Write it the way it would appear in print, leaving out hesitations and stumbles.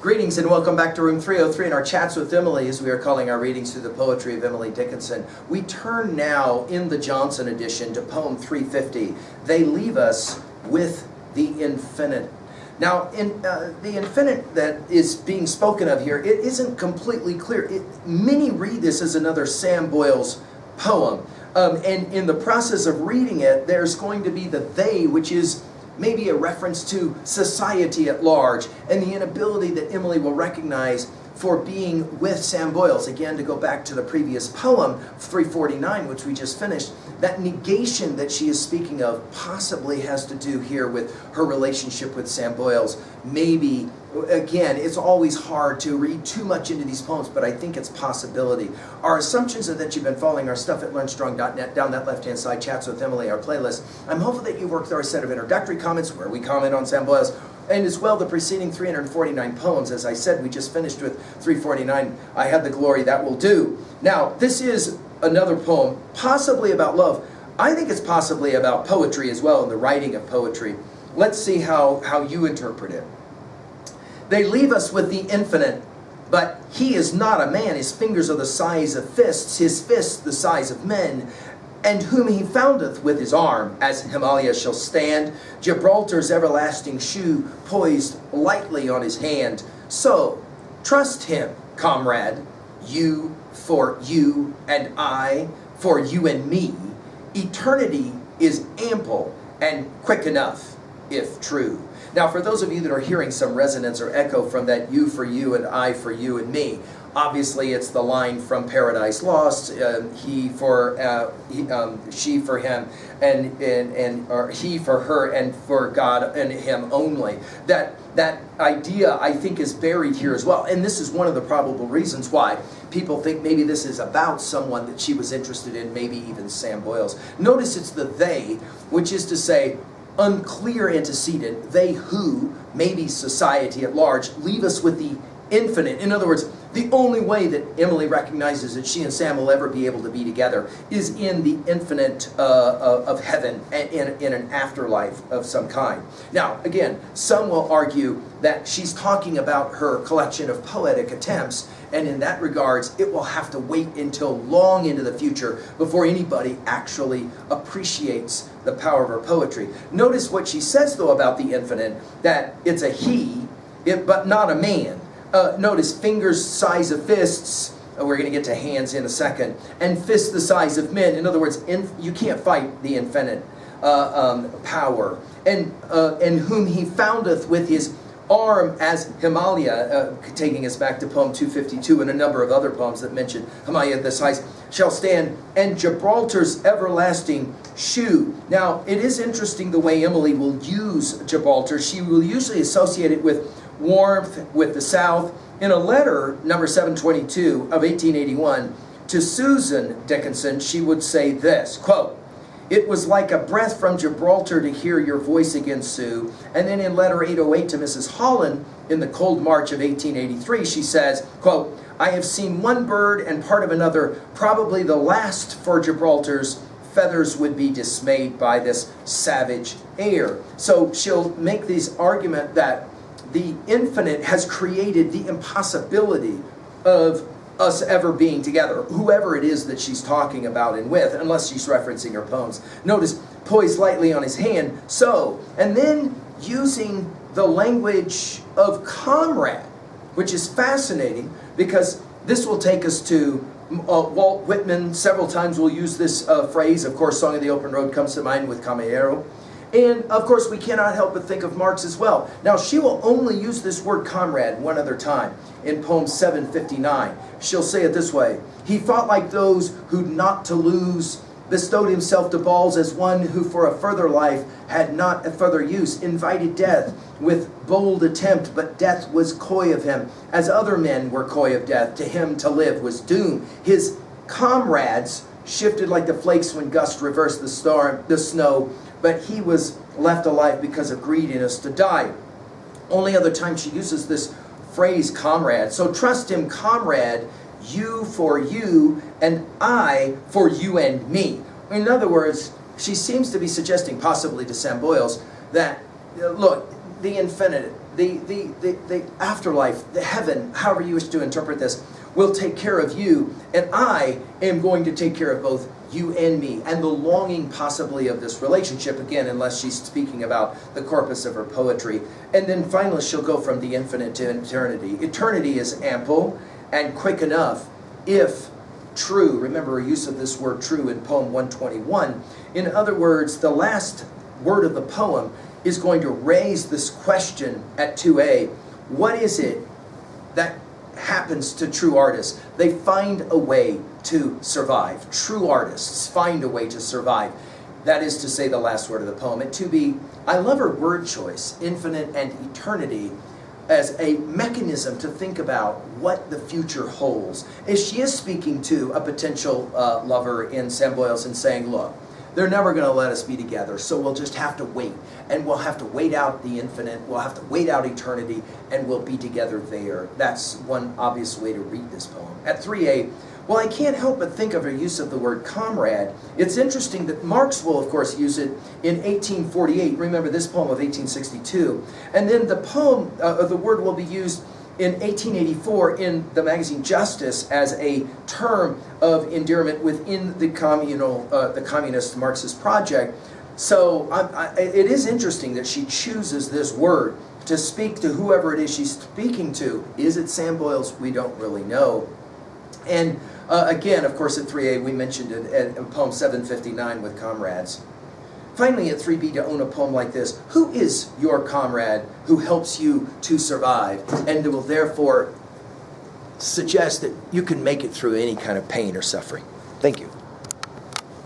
Greetings and welcome back to room 303 in our chats with Emily, as we are calling our readings through the poetry of Emily Dickinson. We turn now in the Johnson edition to poem 350. They leave us with the infinite. Now, in the infinite that is being spoken of here, it isn't completely clear. Many read this as another Sam Boyle's poem. And in the process of reading it, there's going to be the they, which is maybe a reference to society at large, and the inability that Emily will recognize for being with Sam Boyles. Again, to go back to the previous poem, 349, which we just finished, that negation that she is speaking of possibly has to do here with her relationship with Sam Boyles. Maybe, again, it's always hard to read too much into these poems, but I think it's possibility. Our assumptions are that you've been following our stuff at learnstrong.net, down that left-hand side, Chats with Emily, our playlist. I'm hopeful that you've worked through our set of introductory comments where we comment on Sam Boyles, and as well the preceding 349 poems. As I said, we just finished with 349, I Had the Glory That Will Do. Now, this is another poem, possibly about love. I think it's possibly about poetry as well, and the writing of poetry. Let's see how you interpret it. They leave us with the infinite, but he is not a man. His fingers are the size of fists, his fists the size of men. And whom he foundeth with his arm, as Himalaya shall stand, Gibraltar's everlasting shoe poised lightly on his hand. So, trust him, comrade, you for you, and I for you and me. Eternity is ample and quick enough, if true. Now, for those of you that are hearing some resonance or echo from that you for you and I for you and me, obviously it's the line from Paradise Lost, she for him, or he for her, and for God and him only. That idea, I think, is buried here as well. And this is one of the probable reasons why people think maybe this is about someone that she was interested in, maybe even Sam Boyles. Notice it's the they, which is to say, unclear antecedent, they who, maybe society at large, leave us with the infinite. In other words, the only way that Emily recognizes that she and Sam will ever be able to be together is in the infinite of heaven, and in an afterlife of some kind. Now, again, some will argue that she's talking about her collection of poetic attempts, and in that regards, it will have to wait until long into the future before anybody actually appreciates the power of her poetry. Notice what she says, though, about the infinite, that it's a he, but not a man. Notice fingers size of fists. We're going to get to hands in a second. And fists the size of men. In other words, you can't fight the infinite power. And whom he foundeth with his arm as Himalaya, taking us back to poem 252 and a number of other poems that mention Himalaya the size shall stand, and Gibraltar's everlasting shoe. Now, it is interesting the way Emily will use Gibraltar. She will usually associate it with warmth, with the South. In a letter, number 722 of 1881, to Susan Dickinson, she would say this, quote, "It was like a breath from Gibraltar to hear your voice again, Sue." And then in letter 808 to Mrs. Holland, in the cold March of 1883, she says, quote, "I have seen one bird and part of another, probably the last, for Gibraltar's feathers would be dismayed by this savage air." So she'll make this argument that the infinite has created the impossibility of us ever being together, whoever it is that she's talking about and with, unless she's referencing her poems. Notice, poised lightly on his hand, so, and then using the language of comrade, which is fascinating because this will take us to Walt Whitman. Several times we'll use this phrase. Of course, Song of the Open Road comes to mind with Caballero. And, of course, we cannot help but think of Marx as well. Now, she will only use this word comrade one other time in poem 759. She'll say it this way: "He fought like those who'd not to lose, bestowed himself to balls as one who for a further life had not a further use, invited death with bold attempt, but death was coy of him, as other men were coy of death. To him to live was doom. His comrades shifted like the flakes when gust reversed the snow, but he was left alive because of greediness to die." Only other time she uses this phrase, comrade. So trust him, comrade, you for you, and I for you and me. In other words, she seems to be suggesting, possibly to Sam Boyles, that, look, the infinite, the afterlife, the heaven, however you wish to interpret this, will take care of you, and I am going to take care of both you and me, and the longing possibly of this relationship, again, unless she's speaking about the corpus of her poetry. And then finally she'll go from the infinite to eternity. Eternity is ample and quick enough if true. Remember her use of this word true in poem 121. In other words, the last word of the poem is going to raise this question at 2a. What is it that happens to true artists? They find a way to survive. True artists find a way to survive. That is to say, the last word of the poem. At 2b, I love her word choice, infinite and eternity, as a mechanism to think about what the future holds. If she is speaking to a potential lover in Samboils and saying, look, they're never going to let us be together, so we'll just have to wait. And we'll have to wait out the infinite, we'll have to wait out eternity, and we'll be together there. That's one obvious way to read this poem. At 3a, well, I can't help but think of her use of the word comrade. It's interesting that Marx will, of course, use it in 1848. Remember this poem of 1862. And then the poem, the word will be used in 1884 in the magazine Justice as a term of endearment within the communist Marxist project. So it is interesting that she chooses this word to speak to whoever it is she's speaking to. Is it Samboils? We don't really know. And again, of course, at 3a, we mentioned it in poem 759 with comrades. Finally, at 3b, to own a poem like this, who is your comrade who helps you to survive and will therefore suggest that you can make it through any kind of pain or suffering? Thank you.